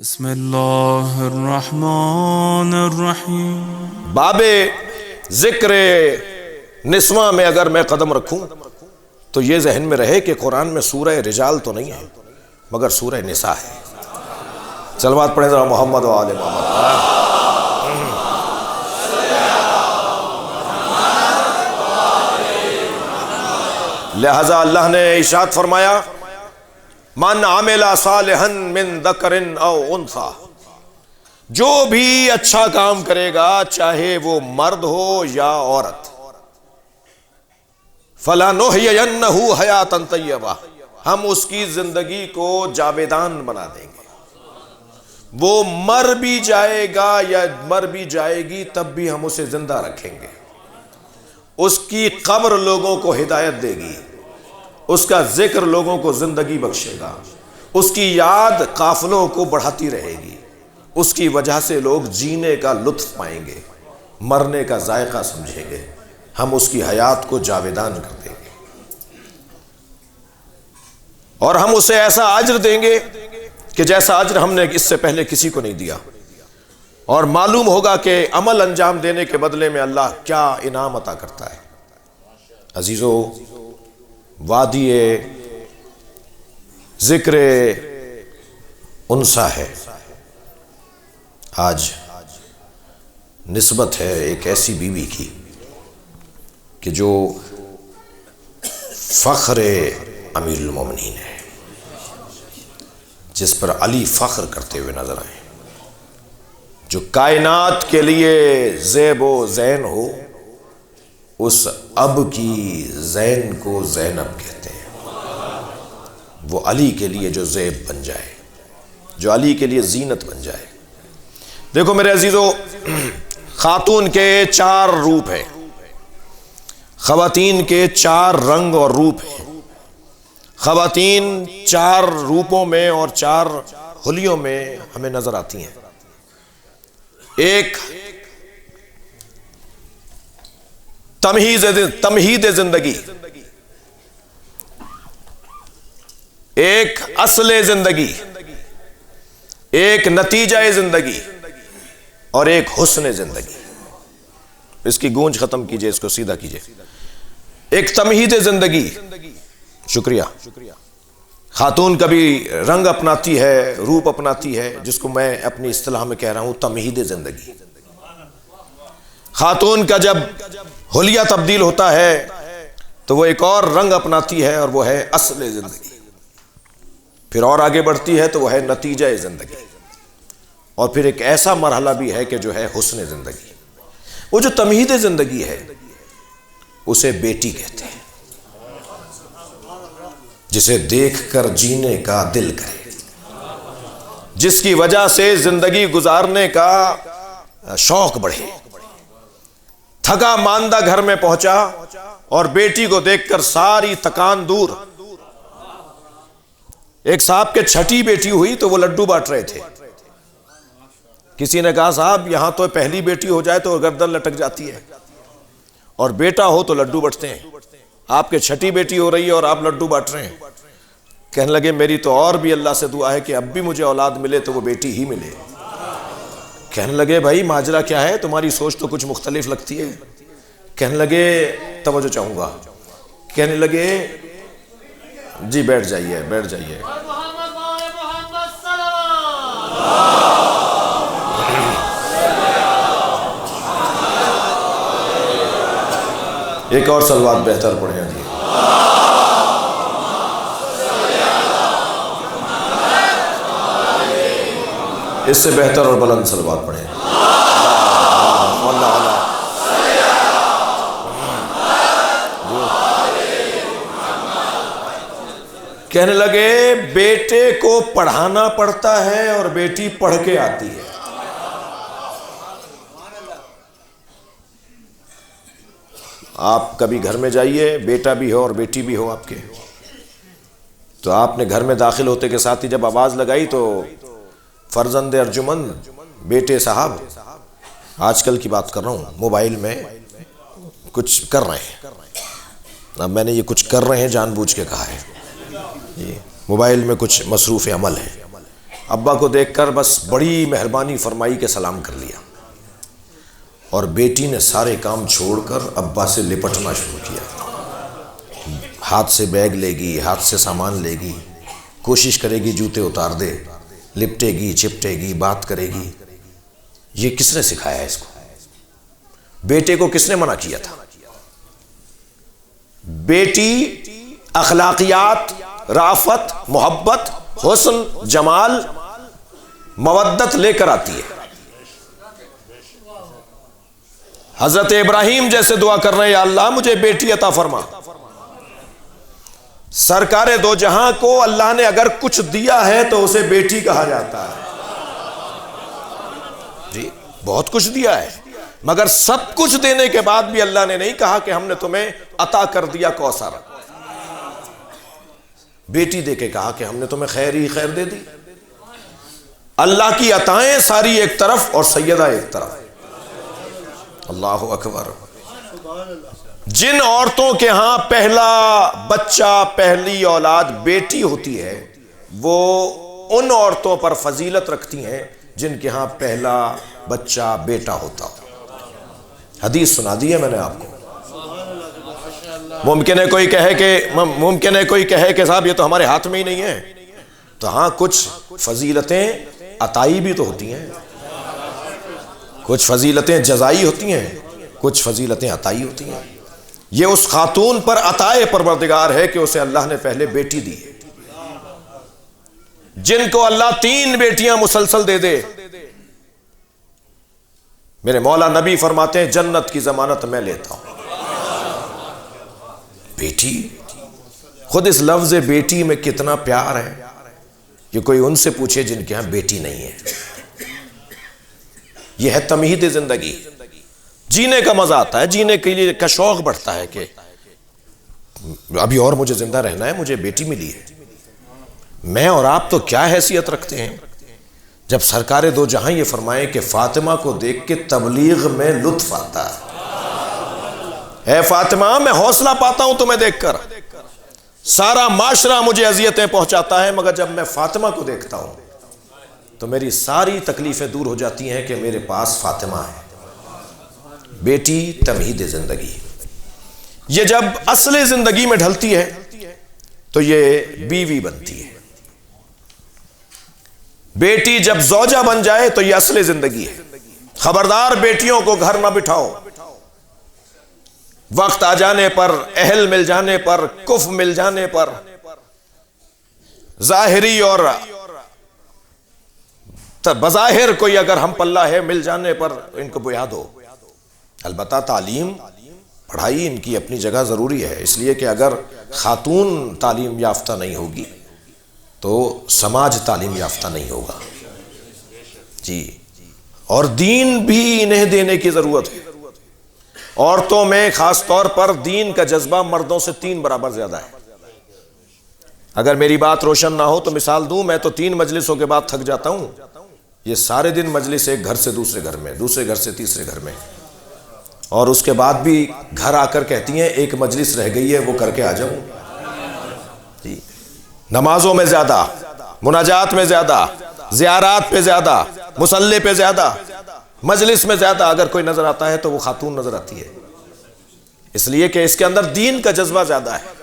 بسم اللہ الرحمن الرحیم۔ باب ذکر نسواں میں اگر میں قدم رکھوں تو یہ ذہن میں رہے کہ قرآن میں سورہ رجال تو نہیں ہے مگر سورہ نساء ہے۔ صلوات پڑھیں ذرا محمد و آل محمد۔ لہذا اللہ نے ارشاد فرمایا من عمل صالحا من ذکر او انثی، جو بھی اچھا کام کرے گا چاہے وہ مرد ہو یا عورت، فلنحیینہ حیاتا طیبہ، ہم اس کی زندگی کو جاویدان بنا دیں گے۔ وہ مر بھی جائے گا یا مر بھی جائے گی تب بھی ہم اسے زندہ رکھیں گے۔ اس کی قبر لوگوں کو ہدایت دے گی، اس کا ذکر لوگوں کو زندگی بخشے گا، اس کی یاد قافلوں کو بڑھاتی رہے گی، اس کی وجہ سے لوگ جینے کا لطف پائیں گے، مرنے کا ذائقہ سمجھیں گے، ہم اس کی حیات کو جاویدان کر دیں گے اور ہم اسے ایسا اجر دیں گے کہ جیسا اجر ہم نے اس سے پہلے کسی کو نہیں دیا، اور معلوم ہوگا کہ عمل انجام دینے کے بدلے میں اللہ کیا انعام عطا کرتا ہے۔ عزیزو، وادی ذکر انثی ہے۔ آج نسبت ہے ایک ایسی بیوی کی کہ جو فخر امیر المومنین ہے، جس پر علی فخر کرتے ہوئے نظر آئے، جو کائنات کے لیے زیب و زین ہو، اس اب کی زین کو زینب کہتے ہیں۔ وہ علی کے لیے جو زیب بن جائے، جو علی کے لیے زینت بن جائے۔ دیکھو میرے عزیزو، خاتون کے 4 روپ ہیں، خواتین کے 4 رنگ اور روپ ہیں۔ خواتین 4 روپوں میں اور 4 حلیوں میں ہمیں نظر آتی ہیں۔ ایک تمہید زندگی، ایک اصل زندگی، ایک نتیجہ زندگی اور ایک حسن زندگی۔ اس کی گونج ختم کیجئے، اس کو سیدھا کیجئے۔ ایک تمہید زندگی، شکریہ۔ خاتون کبھی رنگ اپناتی ہے، روپ اپناتی ہے، جس کو میں اپنی اصطلاح میں کہہ رہا ہوں تمہید زندگی۔ خاتون کا جب حلیہ تبدیل ہوتا ہے تو وہ ایک اور رنگ اپناتی ہے اور وہ ہے اصل زندگی۔ پھر اور آگے بڑھتی ہے تو وہ ہے نتیجہ زندگی، اور پھر ایک ایسا مرحلہ بھی ہے کہ جو ہے حسن زندگی۔ وہ جو تمہید زندگی ہے اسے بیٹی کہتے ہیں، جسے دیکھ کر جینے کا دل کرے، جس کی وجہ سے زندگی گزارنے کا شوق بڑھے۔ تھکا ماندہ گھر میں پہنچا اور بیٹی کو دیکھ کر ساری تکان دور۔ ایک صاحب کے چھٹی بیٹی ہوئی تو وہ لڈو بانٹ رہے تھے۔ کسی نے کہا صاحب یہاں تو پہلی بیٹی ہو جائے تو گردن لٹک جاتی ہے، اور بیٹا ہو تو لڈو بانٹتے ہیں، آپ کے چھٹی بیٹی ہو رہی ہے اور آپ لڈو بانٹ رہے ہیں۔ کہنے لگے میری تو اور بھی اللہ سے دعا ہے کہ اب بھی مجھے اولاد ملے تو وہ بیٹی ہی ملے۔ کہنے لگے بھائی ماجرا کیا ہے، تمہاری سوچ تو کچھ مختلف لگتی ہے۔ کہنے لگے توجہ چاہوں گا، کہنے لگے جی بیٹھ جائیے بیٹھ جائیے۔ ایک اور صلوات بہتر پڑھیں جی۔ اس سے بہتر اور بلند صلوات پڑھیں۔ کہنے لگے بیٹے کو پڑھانا پڑتا ہے اور بیٹی پڑھ کے آتی ہے۔ آپ کبھی گھر میں جائیے، بیٹا بھی ہو اور بیٹی بھی ہو آپ کے، تو آپ نے گھر میں داخل ہوتے کے ساتھ ہی جب آواز لگائی تو فرزند ارجمند بیٹے صاحب، آج کل کی بات کر رہا ہوں، موبائل میں کچھ کر رہے ہیں۔ اب میں نے یہ کچھ کر رہے ہیں جان بوجھ کے کہا ہے، موبائل میں کچھ مصروف عمل ہے، ابا کو دیکھ کر بس بڑی مہربانی فرمائی کہ سلام کر لیا، اور بیٹی نے سارے کام چھوڑ کر ابا سے لپٹنا شروع کیا۔ ہاتھ سے بیگ لے گی، ہاتھ سے سامان لے گی، کوشش کرے گی جوتے اتار دے، لپٹے گی، چپٹے گی، بات کرے گی۔ یہ کس نے سکھایا ہے اس کو؟ بیٹے کو کس نے منع کیا تھا؟ بیٹی اخلاقیات، رافت، محبت، حسن، جمال، مودت لے کر آتی ہے۔ حضرت ابراہیم جیسے دعا کر رہے ہیں، یا اللہ مجھے بیٹی عطا فرما۔ سرکار دو جہاں کو اللہ نے اگر کچھ دیا ہے تو اسے بیٹی کہا جاتا ہے۔ جی بہت کچھ دیا ہے، مگر سب کچھ دینے کے بعد بھی اللہ نے نہیں کہا کہ ہم نے تمہیں عطا کر دیا کوثر، بیٹی دے کے کہا کہ ہم نے تمہیں خیر ہی خیر دے دی۔ اللہ کی عطائیں ساری ایک طرف اور سیدہ ایک طرف۔ اللہ اکبر۔ جن عورتوں کے ہاں پہلا بچہ، پہلی اولاد بیٹی ہوتی ہے، وہ ان عورتوں پر فضیلت رکھتی ہیں جن کے ہاں پہلا بچہ بیٹا ہوتا ہو۔ حدیث سنا دی ہے میں نے آپ کو۔ ممکن ہے کوئی کہے کہ صاحب یہ تو ہمارے ہاتھ میں ہی نہیں ہے، تو ہاں کچھ فضیلتیں عطائی بھی تو ہوتی ہیں، کچھ فضیلتیں جزائی ہوتی ہیں، کچھ فضیلتیں عطائی ہوتی ہیں۔ یہ اس خاتون پر عطائے پروردگار ہے کہ اسے اللہ نے پہلے بیٹی دی ہے۔ جن کو اللہ 3 بیٹیاں مسلسل دے دے، میرے مولا نبی فرماتے ہیں جنت کی ضمانت میں لیتا ہوں۔ بیٹی، خود اس لفظ بیٹی میں کتنا پیار ہے کہ کوئی ان سے پوچھے جن کے ہاں بیٹی نہیں ہے۔ یہ ہے تمہید زندگی۔ جینے کا مزہ آتا ہے، جینے کے لیے کا شوق بڑھتا ہے کہ ابھی اور مجھے زندہ رہنا ہے، مجھے بیٹی ملی ہے۔ میں اور آپ تو کیا حیثیت رکھتے ہیں جب سرکار دو جہاں یہ فرمائے کہ فاطمہ کو دیکھ کے تبلیغ میں لطف آتا ہے۔ اے فاطمہ، میں حوصلہ پاتا ہوں تمہیں دیکھ کر، سارا معاشرہ مجھے اذیتیں پہنچاتا ہے، مگر جب میں فاطمہ کو دیکھتا ہوں تو میری ساری تکلیفیں دور ہو جاتی ہیں کہ میرے پاس فاطمہ ہے۔ بیٹی تمہید زندگی۔ یہ جب اصل زندگی میں ڈھلتی ہے تو یہ بیوی بنتی ہے۔ بیٹی جب زوجہ بن جائے تو یہ اصل زندگی ہے۔ خبردار بیٹیوں کو گھر نہ بٹھاؤ، وقت آ جانے پر، اہل مل جانے پر، کف مل جانے پر، ظاہری اور بظاہر کوئی اگر ہم پلہ ہے مل جانے پر ان کو بیا دو۔ البتہ تعلیم، پڑھائی ان کی اپنی جگہ ضروری ہے، اس لیے کہ اگر خاتون تعلیم یافتہ نہیں ہوگی تو سماج تعلیم یافتہ نہیں ہوگا۔ جی، اور دین بھی انہیں دینے کی ضرورت ہے۔ عورتوں میں خاص طور پر دین کا جذبہ مردوں سے 3 برابر زیادہ ہے۔ اگر میری بات روشن نہ ہو تو مثال دوں، میں تو 3 مجلسوں کے بعد تھک جاتا ہوں۔ یہ سارے دن مجلس ایک گھر سے دوسرے گھر میں، دوسرے گھر سے تیسرے گھر میں، اور اس کے بعد بھی گھر آ کر کہتی ہیں ایک مجلس رہ گئی ہے وہ کر کے آ جاؤں۔ جی، نمازوں میں زیادہ، مناجات میں زیادہ، زیارات پہ زیادہ، مصلی پہ زیادہ، مجلس میں زیادہ اگر کوئی نظر آتا ہے تو وہ خاتون نظر آتی ہے، اس لیے کہ اس کے اندر دین کا جذبہ زیادہ ہے۔